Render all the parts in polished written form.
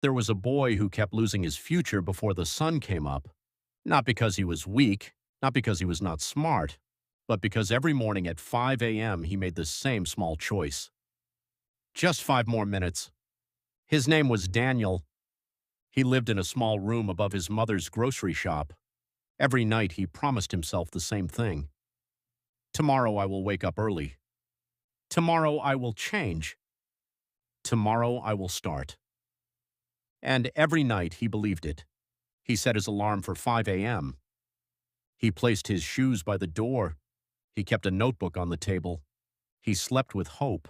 There was a boy who kept losing his future before the sun came up, not because he was weak, not because he was not smart, but because every morning at 5 a.m. he made the same small choice. Just 5 more minutes. His name was Daniel. He lived in a small room above his mother's grocery shop. Every night he promised himself the same thing. Tomorrow I will wake up early. Tomorrow I will change. Tomorrow I will start. And every night he believed it. He set his alarm for 5 a.m. He placed his shoes by the door. He kept a notebook on the table. He slept with hope.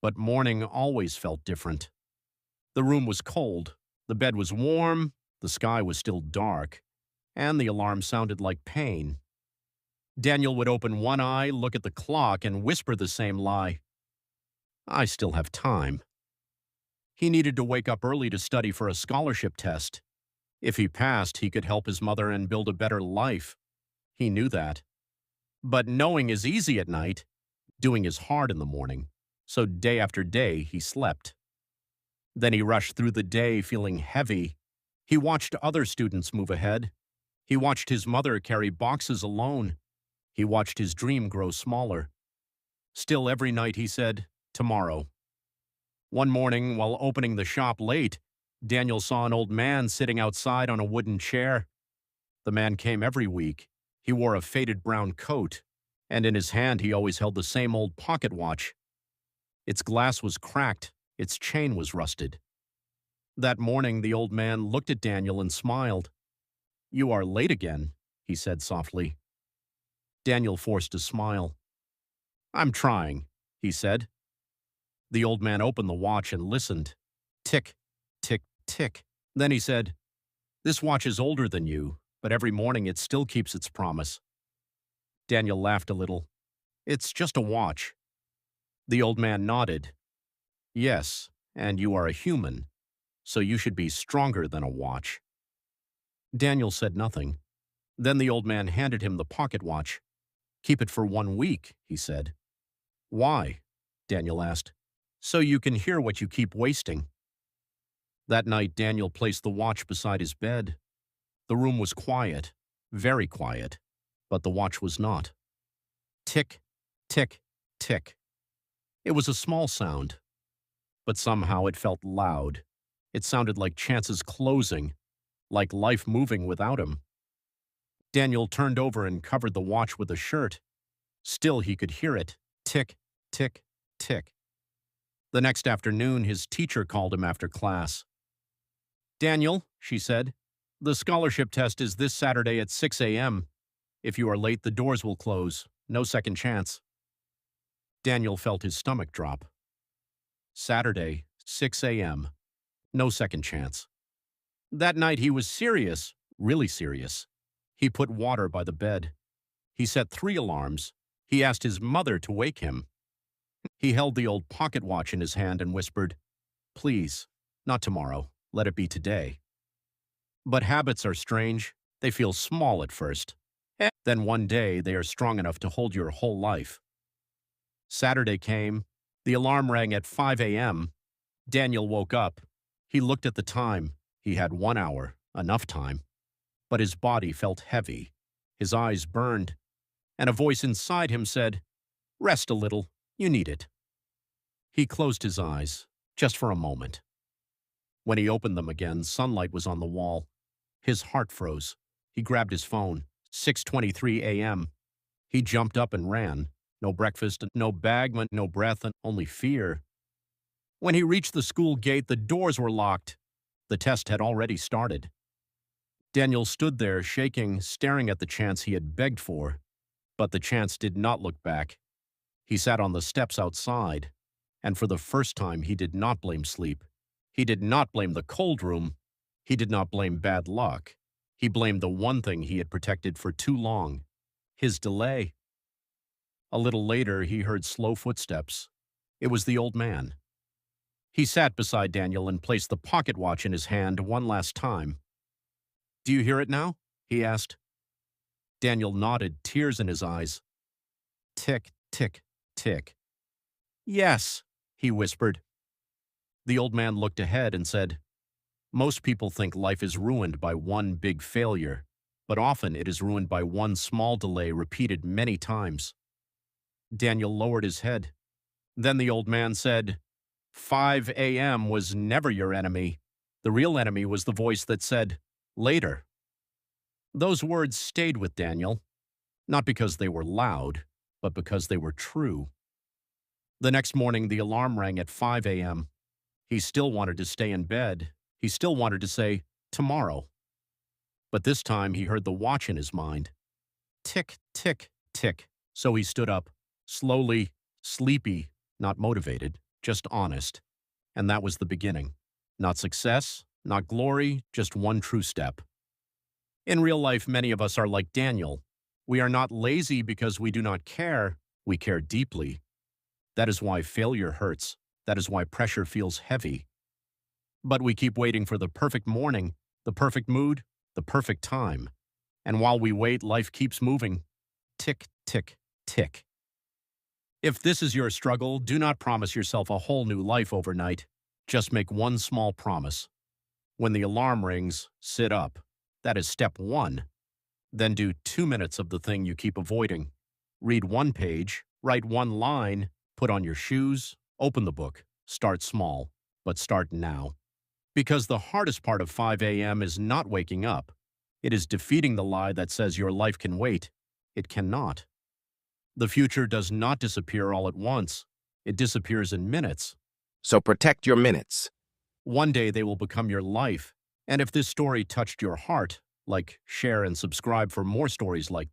But morning always felt different. The room was cold. The bed was warm. The sky was still dark. And the alarm sounded like pain. Daniel would open one eye, look at the clock, and whisper the same lie. I still have time. He needed to wake up early to study for a scholarship test. If he passed, he could help his mother and build a better life. He knew that. But knowing is easy at night. Doing is hard in the morning. So day after day, he slept. Then he rushed through the day feeling heavy. He watched other students move ahead. He watched his mother carry boxes alone. He watched his dream grow smaller. Still every night he said, tomorrow. One morning, while opening the shop late, Daniel saw an old man sitting outside on a wooden chair. The man came every week. He wore a faded brown coat, and in his hand he always held the same old pocket watch. Its glass was cracked, its chain was rusted. That morning the old man looked at Daniel and smiled. You are late again, he said softly. Daniel forced a smile. I'm trying, he said. The old man opened the watch and listened. Tick, tick, tick. Then he said, this watch is older than you, but every morning it still keeps its promise. Daniel laughed a little. It's just a watch. The old man nodded. Yes, and you are a human, so you should be stronger than a watch. Daniel said nothing. Then the old man handed him the pocket watch. Keep it for 1 week, he said. Why? Daniel asked. So you can hear what you keep wasting. That night, Daniel placed the watch beside his bed. The room was quiet, very quiet, but the watch was not. Tick, tick, tick. It was a small sound, but somehow it felt loud. It sounded like chances closing, like life moving without him. Daniel turned over and covered the watch with a shirt. Still he could hear it, tick, tick, tick. The next afternoon, his teacher called him after class. Daniel, she said, the scholarship test is this Saturday at 6 a.m. If you are late, the doors will close. No second chance. Daniel felt his stomach drop. Saturday, 6 a.m. No second chance. That night he was serious, really serious. He put water by the bed. He set 3 alarms. He asked his mother to wake him. He held the old pocket watch in his hand and whispered, please, not tomorrow. Let it be today. But habits are strange. They feel small at first. Then one day they are strong enough to hold your whole life. Saturday came. The alarm rang at 5 a.m. Daniel woke up. He looked at the time. He had 1 hour, enough time. But his body felt heavy. His eyes burned. And a voice inside him said, rest a little. You need it. He closed his eyes, just for a moment. When he opened them again, sunlight was on the wall. His heart froze. He grabbed his phone. 6:23 a.m. He jumped up and ran. No breakfast, no bag, no breath, and only fear. When he reached the school gate, the doors were locked. The test had already started. Daniel stood there, shaking, staring at the chance he had begged for. But the chance did not look back. He sat on the steps outside, and for the first time he did not blame sleep. He did not blame the cold room. He did not blame bad luck. He blamed the one thing he had protected for too long, his delay. A little later, he heard slow footsteps. It was the old man. He sat beside Daniel and placed the pocket watch in his hand one last time. Do you hear it now? He asked. Daniel nodded, tears in his eyes. Tick, tick, tick. Yes, he whispered. The old man looked ahead and said, Most people think life is ruined by one big failure, but often it is ruined by one small delay repeated many times. Daniel lowered his head. Then the old man said, 5 a.m. was never your enemy. The real enemy was the voice that said, later. Those words stayed with Daniel, not because they were loud, but because they were true. The next morning, the alarm rang at 5 a.m. He still wanted to stay in bed. He still wanted to say, tomorrow. But this time he heard the watch in his mind. Tick, tick, tick. So he stood up, slowly, sleepy, not motivated, just honest. And that was the beginning. Not success, not glory, just one true step. In real life, many of us are like Daniel. We are not lazy because we do not care. We care deeply. That is why failure hurts. That is why pressure feels heavy. But we keep waiting for the perfect morning, the perfect mood, the perfect time. And while we wait, life keeps moving. Tick, tick, tick. If this is your struggle, do not promise yourself a whole new life overnight. Just make one small promise. When the alarm rings, sit up. That is step 1. Then do 2 minutes of the thing you keep avoiding. Read 1 page, write 1 line, put on your shoes, open the book. Start small, but start now. Because the hardest part of 5 a.m. is not waking up. It is defeating the lie that says your life can wait. It cannot. The future does not disappear all at once. It disappears in minutes. So protect your minutes. One day they will become your life. And if this story touched your heart, like, share, and subscribe for more stories like